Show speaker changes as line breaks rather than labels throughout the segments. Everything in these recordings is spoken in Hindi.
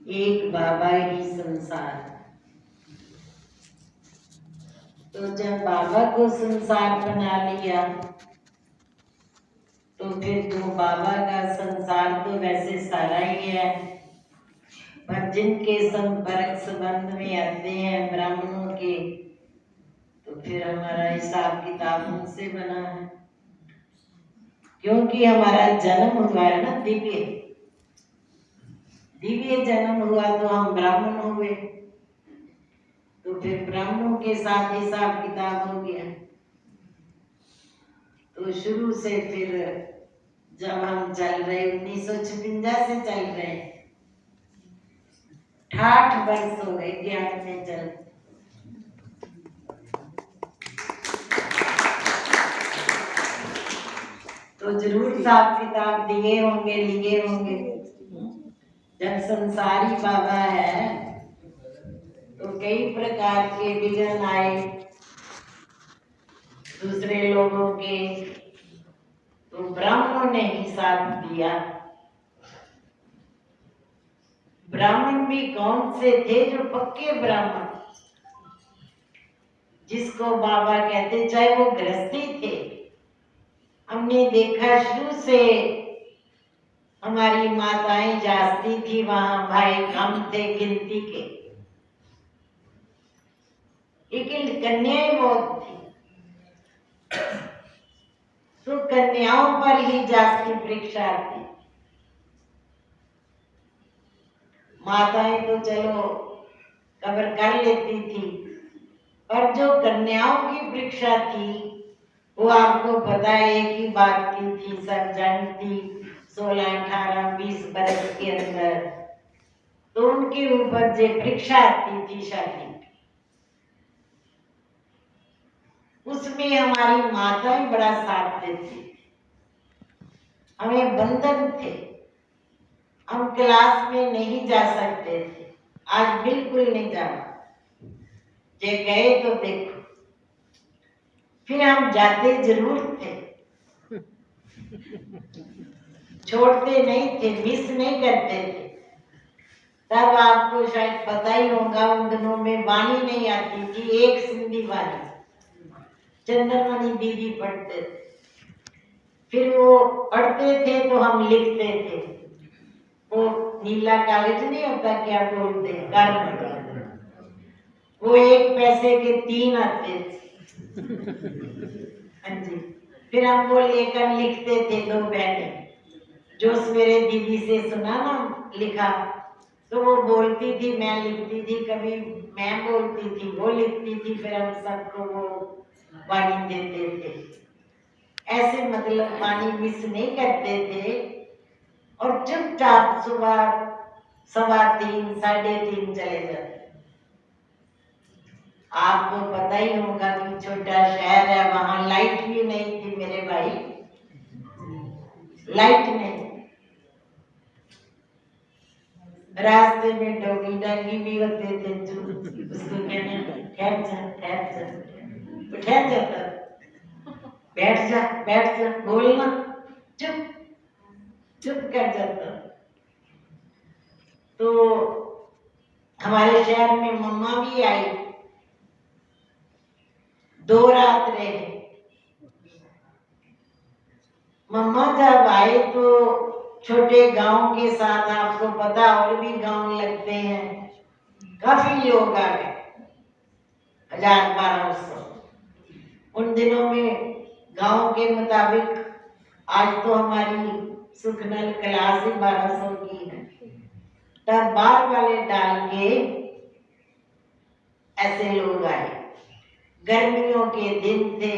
एक बाबा ही संसार। तो जब बाबा को संसार बना लिया तो फिर जो बाबा का संसार तो वैसे सारा ही है, पर जिनके संपर्क संबंध में आते हैं ब्राह्मणों के, तो फिर हमारा हिसाब किताब उनसे बना है। क्योंकि हमारा जन्म हुआ है ना दिव्य दिव्य जन्म हुआ, तो हम ब्राह्मण हो गए, तो फिर ब्राह्मणों के साथ हिसाब किताब हो गया। तो शुरू से फिर जब हम चल रहे 1956 से चल रहे, 68 वर्ष हो गए ज्ञान में चल। तो जरूर हिसाब किताब दिए होंगे, लिए होंगे। जब संसारी बाबा है तो कई प्रकार के विघ्न आए दूसरे लोगों के, तो ब्राह्मणों ने ही साथ दिया। ब्राह्मण भी कौन से थे? जो पक्के ब्राह्मण, जिसको बाबा कहते, चाहे वो गृहस्थी थे। हमने देखा शुरू से हमारी माताएं जाती थी वहां, भाई कम थे गिनती के, लेकिन कन्याएं बहुत थी, तो कन्याओं पर ही जाति परीक्षा थी। माताएं तो चलो कवर कर लेती थी, पर जो कन्याओं की परीक्षा थी वो आपको पता है, एक ही बात की थी, सब जानती, 16, 18, 20 बरस के अंदर, तो उनके ऊपर जो परीक्षा आती थी शादी, उसमें हमारी माताएं बड़ा साथ देती। हमें बंधन थे, हम क्लास में नहीं जा सकते थे, आज बिल्कुल नहीं जाना, जे गए तो देखो। फिर हम जाते जरूर थे, छोड़ते नहीं थे, मिस नहीं करते थे। तब आपको शायद पता ही होगा, उन दिनों में वाणी नहीं आती थी, एक सिंधी वाणी चंद्रमणि दीदी पढ़ते थे। फिर वो पढ़ते थे तो हम लिखते थे, वो नीला कागज नहीं होता, क्या बोलते हैं, कार्बन, वो 1 पैसे के 3 आते थे। हाँ जी। फिर हम वो लेकर लिखते थे 2 बहनें। जो सवेरे दीदी से सुना ना लिखा, तो वो बोलती थी, मैं लिखती थी, कभी मैं बोलती थी, वो लिखती थी, फिर हम सबको वो वाणी देते थे। ऐसे मतलब वाणी मिस नहीं करते थे, और चुपचाप सुबह 3:15, 3:30 चले जाते। आपको पता ही होगा कि छोटा शहर है, वहां लाइट भी नहीं थी मेरे भाई, लाइट नहीं। रास्ते में डोगी डागी भी होते थे, उसको कहना ठहर जा, ठहर जा, तो ठहर जाता, बैठ जा, बैठ जा, बोलना, चुप चुप कर जाता। तो हमारे शहर में मम्मा भी आई, 2 रात रहे। मम्मा जब आए तो छोटे गांव के साथ, आपको पता और भी गांव लगते हैं, काफी लोग आ गए, 1000-1200। उन दिनों में गांव के मुताबिक, आज तो हमारी सुखनल क्लास ही 1200 की है, तब बार वाले डाल के ऐसे लोग आए। गर्मियों के दिन थे,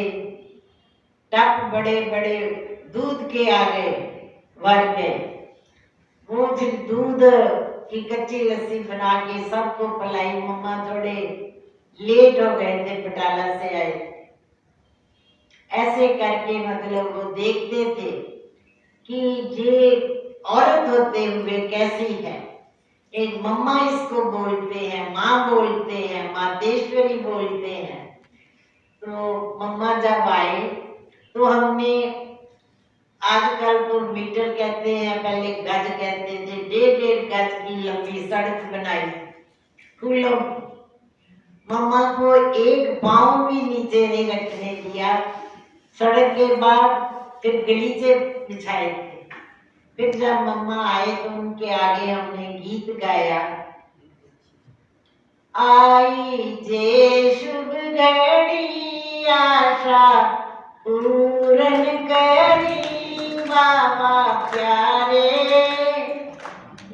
टप बड़े बड़े दूध के आ गए, भर गए। वो फिर दूध की कच्ची लस्सी बना के सबको पिलाई। मम्मा थोड़े लेट हो गए थे, बटाला से आए। ऐसे करके मतलब वो देखते थे कि ये औरत होते हुए कैसी है। एक मम्मा इसको बोलते हैं, माँ बोलते हैं, मातेश्वरी बोलते हैं। तो मम्मा जब आए तो हमने आजकल तो मीटर कहते हैं, पहले गज कहते थे। 1.5 गज की लंबी सड़क बनाई फूलों। मम्मा को एक पाँव भी नीचे नहीं रखने दिया। सड़क के बाद फिर गलीचे बिछाए थे। फिर जब मम्मा आए तो उनके आगे हमने गीत गाया, आई जे शुभ घड़ी आशा पूरन करी बाबा प्यारे,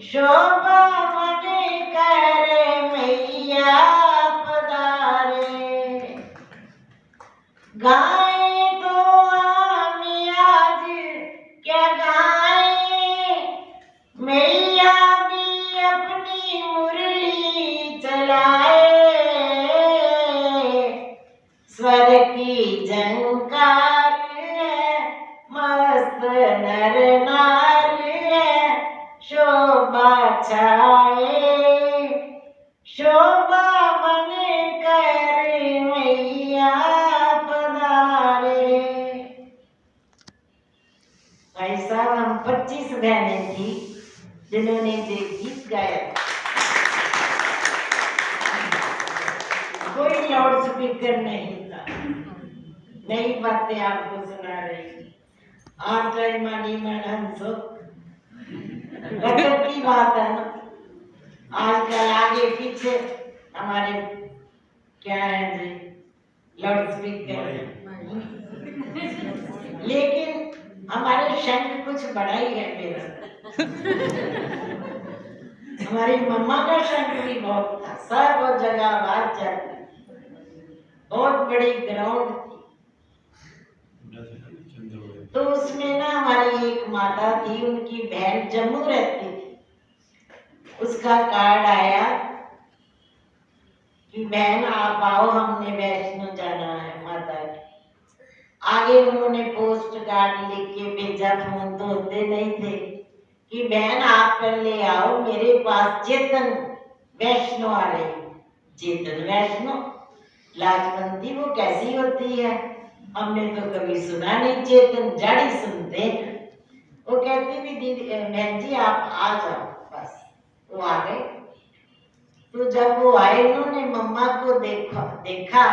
शोभा मन करे मैया पधारे। गाए तो आमी आज क्या गाए, मैया भी अपनी मुरली चलाए। स्वर की झंकार है, मस्त नर नार है, शोभा छाए, शोभा मन कर मैया पधारे। भाई साहब, हम 25 बहनें थी जिन्होंने ये गीत गाया। कोई लाउड स्पीकर नहीं था। नई बातें आपको सुना रही थी। आज टाइम मानी मन हंसो, गजब की बात है ना। आजकल आगे पीछे हमारे क्या है जी, लाउड स्पीकर। लेकिन हमारे शंख कुछ बड़ा ही है मेरा। हमारी मम्मा का शंख भी बहुत था, सब जगह आवाज जाती। बहुत बड़ी ग्राउंड थी। तो उसमें ना हमारी एक माता थी, उनकी बहन जम्मू रहती थी। उसका कार्ड आया कि बहन आप आओ, हमने वैष्णो जाना है माता की। आगे उन्होंने पोस्ट कार्ड लिख के भेजा, फोन तो होते नहीं थे, कि बहन आप पहले आओ, मेरे पास चेतन वैष्णो आ रही। चेतन वैष्णो लाजवंती वो कैसी होती है, हमने तो कभी सुना नहीं। चेतन जड़ी सुनते हैं। वो कहती भी दीदी बहन जी आप आ जाओ बस। वो आ गए। तो जब वो आए, उन्होंने मम्मा को देखा,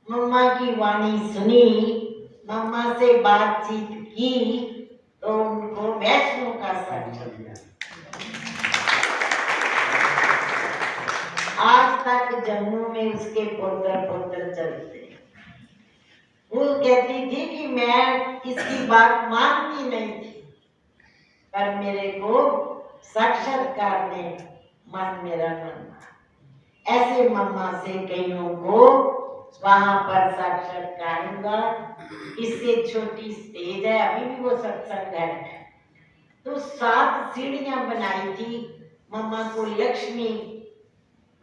मम्मा की वाणी सुनी, मम्मा से बातचीत की, तो उनको वैष्णो का साक्षात्कार। आज तक जम्मू में उसके पोतर चलते। वो कहती थी कि मैं इसकी बात मानती नहीं थी, पर मेरे को साक्षात्कार ने मन मेरा माना। ऐसे मम्मा से कईयों को वहां पर साक्षात्कार हुआ। इससे छोटी स्टेज है, अभी भी वो सत्संग घर है। तो 7 सीढ़ियां बनाई थी। मम्मा को लक्ष्मी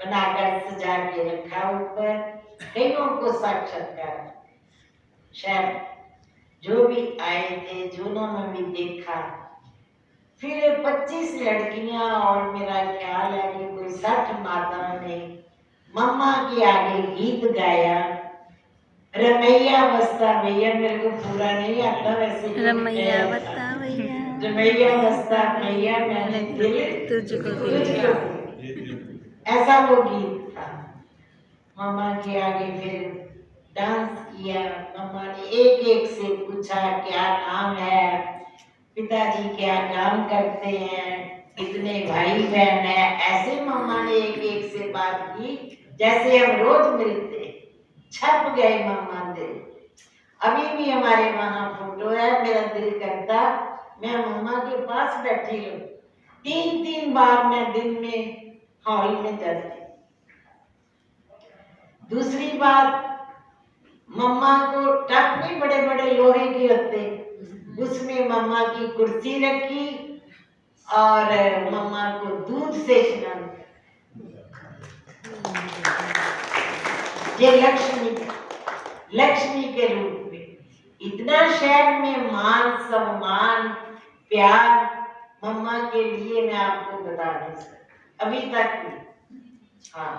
बनाकर सजा के रखा ऊपर। कईयों को साक्षात्कार। शायद जो भी आए थे, जिन्होंने भी देखा। फिर 25 लड़कियां और मेरा ख्याल है कि कोई 60 माताओं ने मम्मा के आगे गीत गाया। रमैया बस्ता भैया, मेरे को पूरा नहीं आता वैसे।
रमैया बस्ता भैया,
रमैया बस्ता भैया, मैंने दिल तुझको, ऐसा वो गीत था। मम्मा के आगे फिर डांस किया। मम्मा ने एक एक से पूछा क्या नाम है, पिताजी क्या काम करते हैं, कितने भाई बहन है। ऐसे मम्मा ने एक एक से बात की जैसे हम रोज मिलते। छप गए मम्मा दिल। अभी भी हमारे वहां फोटो है। मेरा दिल करता मैं मम्मा के पास बैठी हूँ। 3-3 बार मैं दिन में हॉल में जाती। दूसरी बात, मम्मा को टप नहीं बड़े बड़े लोहे के होते, उसमें मम्मा की कुर्सी रखी और मम्मा को दूध से स्नान। ये लक्ष्मी के रूप में। इतना शहर में मान सम्मान प्यार मम्मा के लिए मैं आपको बता नहीं सकता अभी तक भी। हाँ,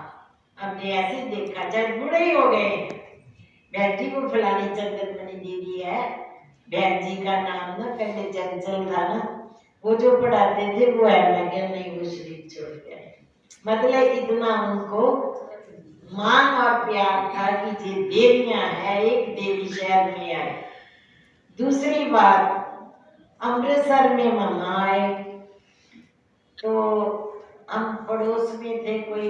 हमने ऐसे देखा जब बूढ़े हो गए, बेटी को फलानी चंदन मणि दीदी है, बहन जी का नाम ना पहले चंचल था ना, वो जो पढ़ाते थे वो है, मैं क्या नहीं वो शरीर छोड़ गया। मतलब इतना उनको मान और प्यार था कि ये देवियां है, एक देवी शहर में आई। दूसरी बात, अमृतसर में मम्मा आए तो हम पड़ोस में थे, कोई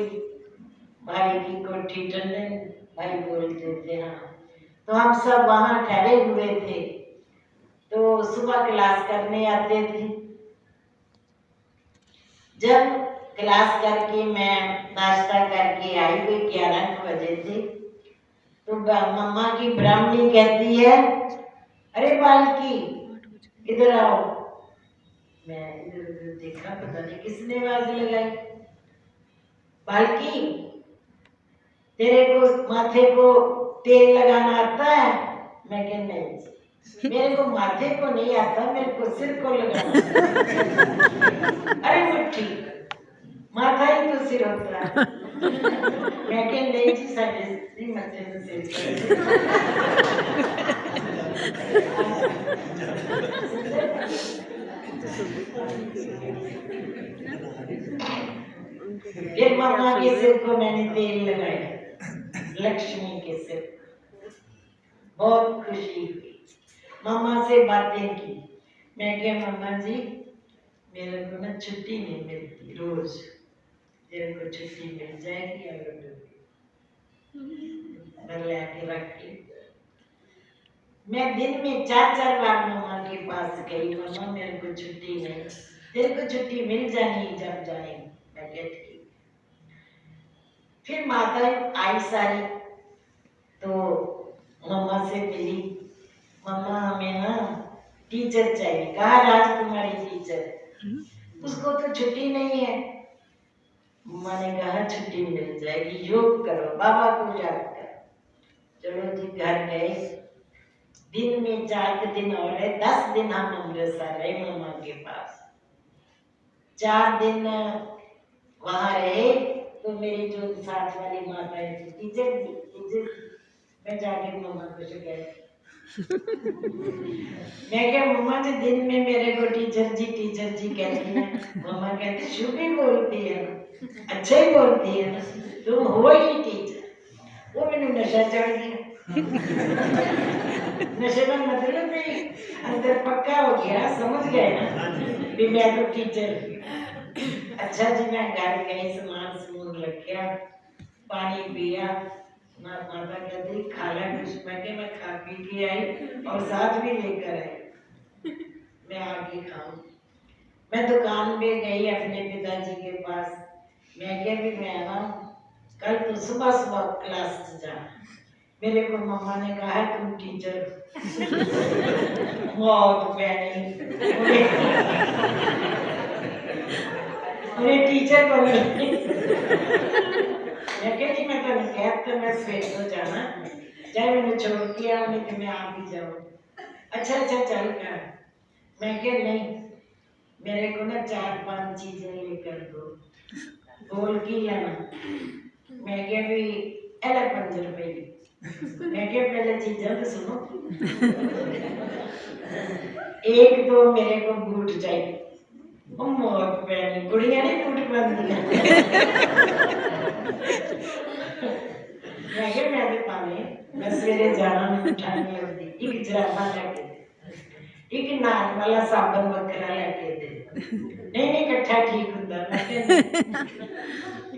भाई की कोठी टंडन भाई बोलते थे, हाँ, तो हम सब वहां ठहरे हुए थे। तो सुबह क्लास करने आते थे। जब क्लास करके मैं नाश्ता करके आई, कोई 11 बजे थे, तो मम्मा की ब्राह्मणी कहती है, अरे बालकी इधर आओ। मैं इधर उधर देखा, पता नहीं किसने आवाज लगाई। बालकी तेरे को माथे को तेल लगाना आता है? मैं कह नहीं, मेरे को माथे को नहीं आता, मेरे को सिर को लगाना। अरे मुट्ठी, माथा ही तो सिर होता है। मैं कह नहीं जी, साढ़े मथे में सिर। फिर मम्मा के सिर को मैंने तेल लगाया, लक्ष्मी के सिर। बहुत खुशी हुई, मम्मा से बातें की। मैं क्या मम्मा जी, मेरे को ना छुट्टी नहीं मिलती, रोज तेरे को छुट्टी मिल जाएगी, अगर लेके रख ली। मैं दिन में 4 बार मम्मा के पास गई, मम्मा मेरे को छुट्टी नहीं, तेरे को छुट्टी मिल जानी जब जाएंगे। मैं क्या ठीक। फिर माता आई सारी, तो मम्मा से मिली, मम्मा हमें ना टीचर चाहिए। कहा राज तुम्हारी टीचर, उसको तो छुट्टी नहीं है। मम्मा ने कहा छुट्टी मिल जाएगी, योग करो, बाबा को याद करो। चलो जी, घर गए। दिन में 4 दिन और है, 10 दिन हम अमृतसर रहे मम्मा के पास। 4 दिन वहां रहे तो मेरी जो साथ वाली माता है टीचर, मैं जाके मम्मा को शिकायत। मैं क्या मम्मा जी, दिन में मेरे को टीचर जी कहती है। मम्मा कहती शुभ ही बोलती है, अच्छा ही बोलती है, तुम हो ही टीचर। वो मैंने नशा चढ़ गया। नशे का मतलब भी अंदर पक्का हो गया, समझ गए ना भी मैं तो टीचर। अच्छा जी, मैं घर गई, सामान रखा, पानी पिया। माता कहती खा ला कुछ। मैं खा पी के आई और साथ भी लेकर आई, मैं आके खाऊं। मैं दुकान पे गई अपने पिताजी के पास। मैं क्या भी मैं ना कल तो सुबह सुबह क्लास से जाना। मेरे को मम्मा ने कहा तुम टीचर बहुत बहनी उन्हें टीचर बनी। मैं कहती मैं तो नहीं कहता, तो मैं स्वेट हो जाना, चाहे मैंने छोड़ के आओ नहीं तो मैं आप ही जाऊँ। अच्छा चल कर। मैं क्या नहीं, मेरे को ना 4-5 चीजें लेकर दो, बोल की लेना। मैं क्या भी 5 रुपए की। मैं क्या पहले चीजें तो सुनो। एक तो मेरे को बूट चाहिए, मौत पैनी कुड़ियां नहीं बूट पहनती। मैं क्या मैं तो पाने, मैं सवेरे जाना में उठाने लगती। एक जराबा लेके दे, एक नान वाला साबन वगैरह लेके दे। नहीं इकट्ठा ठीक होता। मैं क्या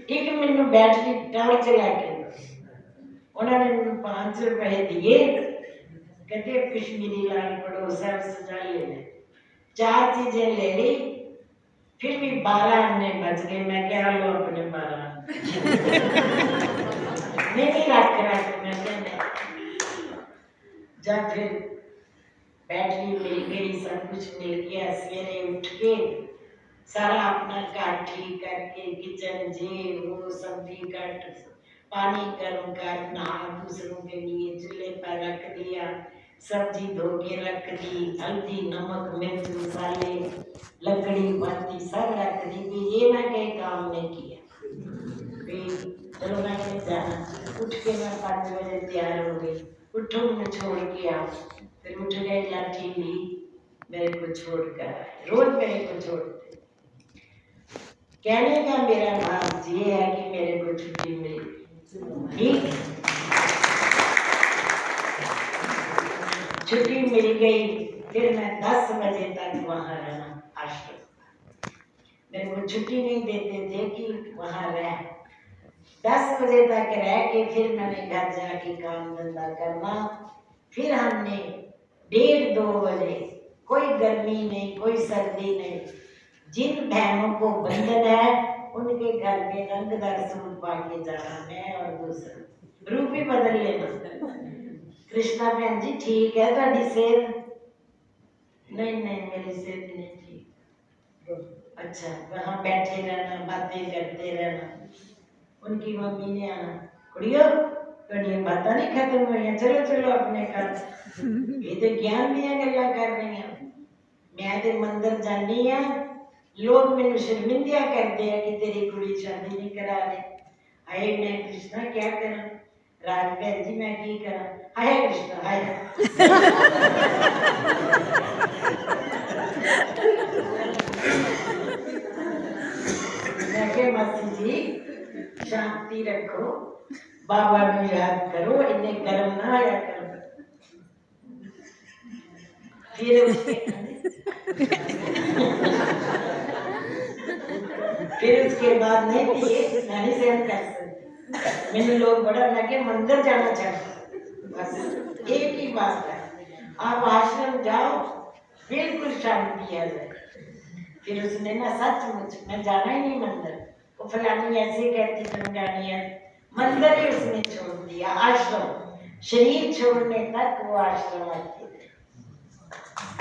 एक मैंने बैटरी टॉर्च लेके उन्होंने 5 रुपए दिए, कहते कश्मीरी लाल पड़ोसा सजा ले। 4 चीजें ले ली, फिर भी 12 अन्य बच गए। मैं क्या लो अपने 12 नहीं रख। मैं क्या जब फिर बैटरी मिल गई, सब कुछ मिल गया, सवेरे उठ के सारा अपना काट ठीक करके किचन जे वो सब्जी कट, पानी गर्म कर, नहा दूसरों के लिए चूल्हे पर रख दिया, सब्जी धो के रख दी, हल्दी नमक मिर्च मसाले लकड़ी बत्ती सब रख दी। भी ये ना कहीं काम नहीं किया। चलो मैं जाना, उठ के मैं 5 बजे तैयार हो गई। उठो मैं छोड़ के आओ, फिर उठ गए, लाठी ली, मेरे को छोड़कर आए। रोज मेरे को छोड़ते। कहने का मेरा भाव ये है कि मेरे को छुट्टी मिली, ठीक, छुट्टी मिल गई। फिर मैं 10 बजे तक वहां रहना आश्रम। मेरे को छुट्टी नहीं देते थे कि वहां रह। 10 बजे तक रह के फिर मैंने घर जाके काम धंधा करना। फिर हमने 1:30-2 बजे, कोई गर्मी नहीं, कोई सर्दी नहीं, जिन बहनों को बंधन है उनके घर में रंगदार सूट पा के जाना, मैं और दूसरा रूप ही बदल लेना। कृष्णा बहन जी ठीक है ਤੁਹਾਡੀ सेहत? नहीं नहीं, मेरी सेहत नहीं ठीक। अच्छा, वहाँ बैठे रहना, बातें करते रहना। उनकी मम्मी ने आना, कुड़ियो ਤੁਹਾਡੀਆਂ बातें नहीं खत्म हुई, चलो चलो अपने घर। ये तो ज्ञान दियां गल्लां कर रही हैं। मैं तो मंदिर जानी हाँ, लोग मैनू शर्मिंदा करते हैं कि तेरी कुड़ी शादी नहीं करा रहे। हाय मैं कृष्णा क्या करा? राज भैन जी मैं की करा? हाय कृष्णा हाय। मैं क्या मासी जी शांति रखो, बाबा नू याद करो, इन्हें गर्म ना आया करो। फिर उसके बाद नहीं थी ये नहीं सहन कर सकती। मैंने लोग बड़ा लगे मंदिर जाना चाहते, बस एक ही बात है, आप आश्रम जाओ बिल्कुल शांति आ जाए। फिर उसने ना सचमुच मैं जाना ही नहीं मंदिर, वो फलानी ऐसे कहती फलानी है, मंदिर ही उसने छोड़ दिया। आश्रम शरीर छोड़ने तक वो आश्रम आती थी।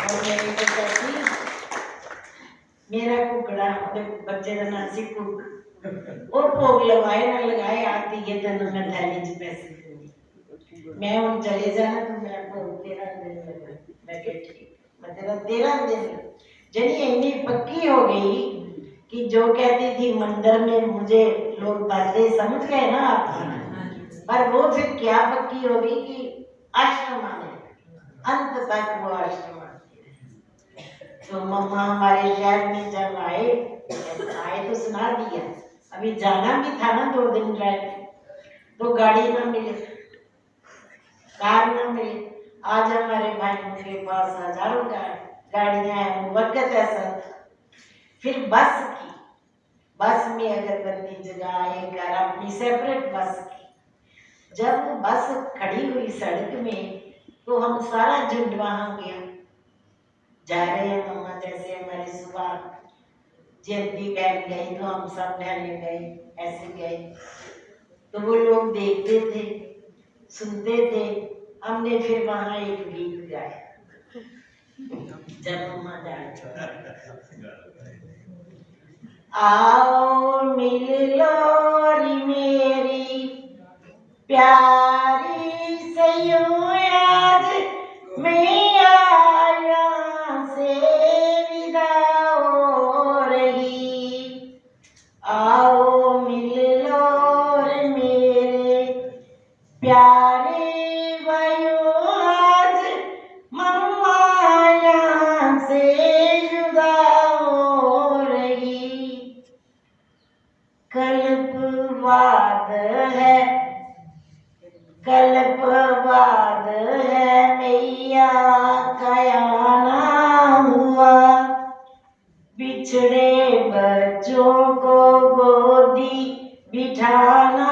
और मेरे को कहती मेरा कुकड़ा बच्चे का नाम सी कुक, वो भोग लगाए ना लगाए आती है तेन मैं थैली च पैसे दूंगी। मैं हूँ चले जाना तो मेरा भोग 13 दिन लगा। मैं ठीक, मैं तेरा 13 दिन जनी इतनी पक्की हो गई कि जो कहती थी मंदिर में मुझे लोग बातें समझ गए ना आप, पर वो फिर क्या पक्की हो गई कि आश्रम आने अंत तक वो आश्रम आती है। तो मम्मा हमारे शहर में जब आए तो सुना दिया, अभी जाना भी था ना 2 दिन रह के, तो गाड़ी ना मिले, कार ना मिले। आज हमारे भाइयों के पास हजारों गाड़ियां हैं, वो वक्त ऐसा था। फिर बस की, बस में अगरबत्ती जगाए कर अपनी सेपरेट बस की। जब वो बस खड़ी हुई सड़क में तो हम सारा झुंड वहां गया, जा रहे हैं मम्मा, जैसे हमारी सुबह जयंती बहन गई तो हम सब बहने गए, ऐसे गए। तो वो लोग देखते थे, सुनते थे। हमने फिर वहां एक गीत गाया जब मम्मा आओ मिल लो री मेरी प्यारी सयूं आज मैं आया से विदा हो रही। आओ मिल लो रे मेरे प्यारे भाइयों आज मम्मा यहाँ से जुदा हो रही। कल्पवाद है, कल्पवाद है मैया का आना हुआ, बिछड़े बच्चों को गोदी बिठाना